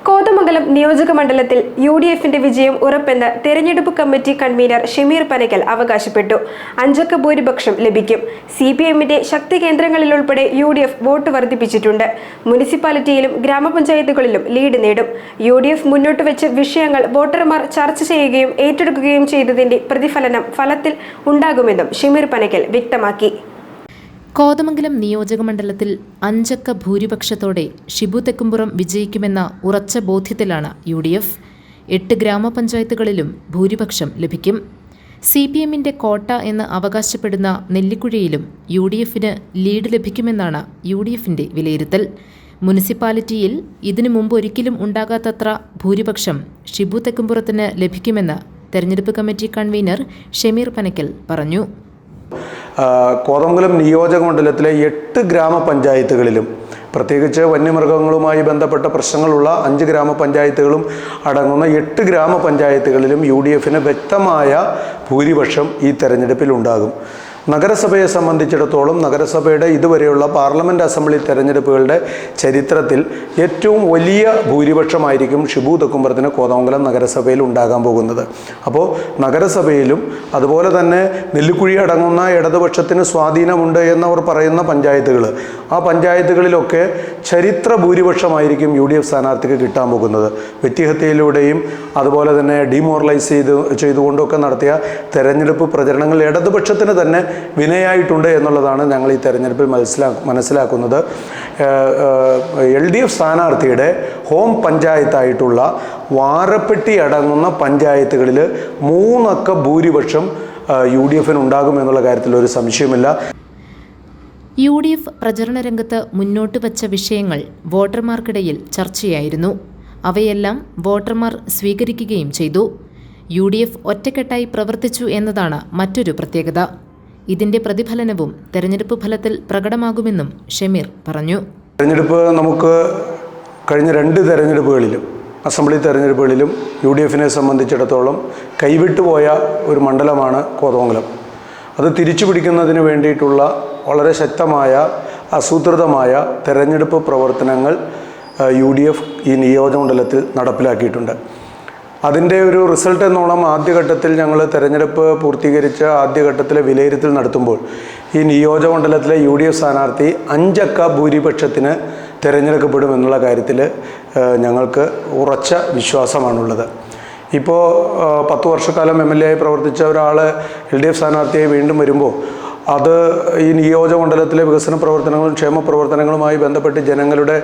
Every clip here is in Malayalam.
കോതമംഗലം നിയോജക മണ്ഡലത്തിൽ UDFന്റെ വിജയം ഉറപ്പെന്ന് തെരഞ്ഞെടുപ്പ് കമ്മിറ്റി കൺവീനർ ഷമീർ പനക്കൽ അവകാശപ്പെട്ടു. 5 അക്ക ഭൂരിപക്ഷം ലഭിക്കും. CPMന്റെ ശക്തി കേന്ദ്രങ്ങളിലുൾപ്പെടെ UDF വോട്ട് വർദ്ധിപ്പിച്ചിട്ടുണ്ട്. മുനിസിപ്പാലിറ്റിയിലും ഗ്രാമപഞ്ചായത്തുകളിലും ലീഡ് നേടും. UDF മുന്നോട്ട് വെച്ച വിഷയങ്ങൾ വോട്ടർമാർ ചർച്ച ചെയ്യുകയും ഏറ്റെടുക്കുകയും ചെയ്തതിന്റെ പ്രതിഫലനം ഫലത്തിൽ ഉണ്ടാകുമെന്നും ഷമീർ പനക്കൽ വ്യക്തമാക്കി. കോതമംഗലം നിയോജകമണ്ഡലത്തിൽ 5 അക്ക ഭൂരിപക്ഷത്തോടെ ഷിബു തെക്കുംപുറം വിജയിക്കുമെന്ന ഉറച്ച ബോധ്യത്തിലാണ് UDF. 8 ഗ്രാമപഞ്ചായത്തുകളിലും ഭൂരിപക്ഷം ലഭിക്കും. CPMന്റെ കോട്ട എന്ന് അവകാശപ്പെടുന്ന നെല്ലിക്കുഴിയിലും UDFന് ലീഡ് ലഭിക്കുമെന്നാണ് UDFന്റെ വിലയിരുത്തൽ. മുനിസിപ്പാലിറ്റിയിൽ ഇതിനു മുമ്പ് ഒരിക്കലും ഉണ്ടാകാത്തത്ര ഭൂരിപക്ഷം ഷിബു തെക്കുംപുറത്തിന് ലഭിക്കുമെന്ന് തെരഞ്ഞെടുപ്പ് കമ്മിറ്റി കൺവീനർ ഷമീർ പനക്കൽ പറഞ്ഞു. കോതമംഗലം നിയോജക മണ്ഡലത്തിലെ 8 ഗ്രാമപഞ്ചായത്തുകളിലും പ്രത്യേകിച്ച് വന്യമൃഗങ്ങളുമായി ബന്ധപ്പെട്ട പ്രശ്നങ്ങളുള്ള 5 ഗ്രാമപഞ്ചായത്തുകളും അടങ്ങുന്ന 8 ഗ്രാമപഞ്ചായത്തുകളിലും UDFന് വ്യക്തമായ ഭൂരിപക്ഷം ഈ തെരഞ്ഞെടുപ്പിൽ ഉണ്ടാകും. നഗരസഭയെ സംബന്ധിച്ചിടത്തോളം നഗരസഭയുടെ ഇതുവരെയുള്ള പാർലമെൻറ്റ് അസംബ്ലി തെരഞ്ഞെടുപ്പുകളുടെ ചരിത്രത്തിൽ ഏറ്റവും വലിയ ഭൂരിപക്ഷമായിരിക്കും ഷിബു തെക്കുംപുറത്തിന് കോതമംഗലം നഗരസഭയിൽ ഉണ്ടാകാൻ പോകുന്നത്. അപ്പോൾ നഗരസഭയിലും അതുപോലെ തന്നെ നെല്ലിക്കുഴി അടങ്ങുന്ന ഇടതുപക്ഷത്തിന് സ്വാധീനമുണ്ട് എന്നവർ പറയുന്ന പഞ്ചായത്തുകൾ, ആ പഞ്ചായത്തുകളിലൊക്കെ ചരിത്ര ഭൂരിപക്ഷമായിരിക്കും UDF സ്ഥാനാർത്ഥിക്ക് കിട്ടാൻ പോകുന്നത്. വ്യക്തിഹത്യയിലൂടെയും അതുപോലെ തന്നെ ഡിമോറലൈസ് ചെയ്തുകൊണ്ടൊക്കെ നടത്തിയ തെരഞ്ഞെടുപ്പ് പ്രചരണങ്ങൾ ഇടതുപക്ഷത്തിന് തന്നെ വിനയായിട്ടുണ്ട് എന്നുള്ളതാണ് ഞങ്ങൾ ഈ തെരഞ്ഞെടുപ്പിൽ മനസ്സിലാക്കുന്നത്. LDF സ്ഥാനാർത്ഥിയുടെ ഹോം പഞ്ചായത്തായിട്ടുള്ള വാരപ്പെട്ടി അടങ്ങുന്ന പഞ്ചായത്തുകളിൽ 3 അക്ക ഭൂരിപക്ഷം UDFന് ഉണ്ടാകുമെന്നുള്ള കാര്യത്തിൽ ഒരു സംശയമില്ല. UDF പ്രചരണ രംഗത്ത് മുന്നോട്ട് വച്ച വിഷയങ്ങൾ വോട്ടർമാർക്കിടയിൽ ചർച്ചയായിരുന്നു. അവയെല്ലാം വോട്ടർമാർ സ്വീകരിക്കുകയും ചെയ്തു. UDF ഒറ്റക്കെട്ടായി പ്രവർത്തിച്ചു എന്നതാണ് മറ്റൊരു പ്രത്യേകത. ഇതിന്റെ പ്രതിഫലനവും തെരഞ്ഞെടുപ്പ് ഫലത്തിൽ പ്രകടമാകുമെന്നും ഷമീർ പറഞ്ഞു. തെരഞ്ഞെടുപ്പ് നമുക്ക് കഴിഞ്ഞ 2 തെരഞ്ഞെടുപ്പുകളിലും അസംബ്ലി തെരഞ്ഞെടുപ്പുകളിലും UDFനെ സംബന്ധിച്ചിടത്തോളം കൈവിട്ടുപോയ ഒരു മണ്ഡലമാണ് കോതമംഗലം. അത് തിരിച്ചു പിടിക്കുന്നതിന് വേണ്ടിയിട്ടുള്ള വളരെ ശക്തമായ ആസൂത്രിതമായ തെരഞ്ഞെടുപ്പ് പ്രവർത്തനങ്ങൾ UDF ഈ നിയോജകമണ്ഡലത്തിൽ നടപ്പിലാക്കിയിട്ടുണ്ട്. അതിൻ്റെ ഒരു റിസൾട്ട് എന്നോണം ആദ്യഘട്ടത്തിൽ ഞങ്ങൾ തെരഞ്ഞെടുപ്പ് പൂർത്തീകരിച്ച ആദ്യഘട്ടത്തിലെ വിലയിരുത്തൽ നടത്തുമ്പോൾ ഈ നിയോജകമണ്ഡലത്തിലെ UDF സ്ഥാനാർത്ഥി 5 അക്ക ഭൂരിപക്ഷത്തിന് തിരഞ്ഞെടുക്കപ്പെടുമെന്നുള്ള കാര്യത്തിൽ ഞങ്ങൾക്ക് ഉറച്ച വിശ്വാസമാണുള്ളത്. ഇപ്പോൾ 10 വർഷക്കാലം MLA ആയി പ്രവർത്തിച്ച ഒരാൾ LDF സ്ഥാനാർത്ഥിയായി വീണ്ടും വരുമ്പോൾ അത് ഈ നിയോജകമണ്ഡലത്തിലെ വികസന പ്രവർത്തനങ്ങളും ക്ഷേമ പ്രവർത്തനങ്ങളുമായി ബന്ധപ്പെട്ട് ജനങ്ങളുടെ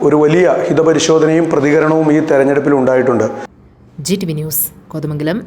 ഒരു വലിയ ഹിതപരിശോധനയും പ്രതികരണവും ഈ തെരഞ്ഞെടുപ്പിൽ ഉണ്ടായിട്ടുണ്ട്. GTV news Kothamangalam.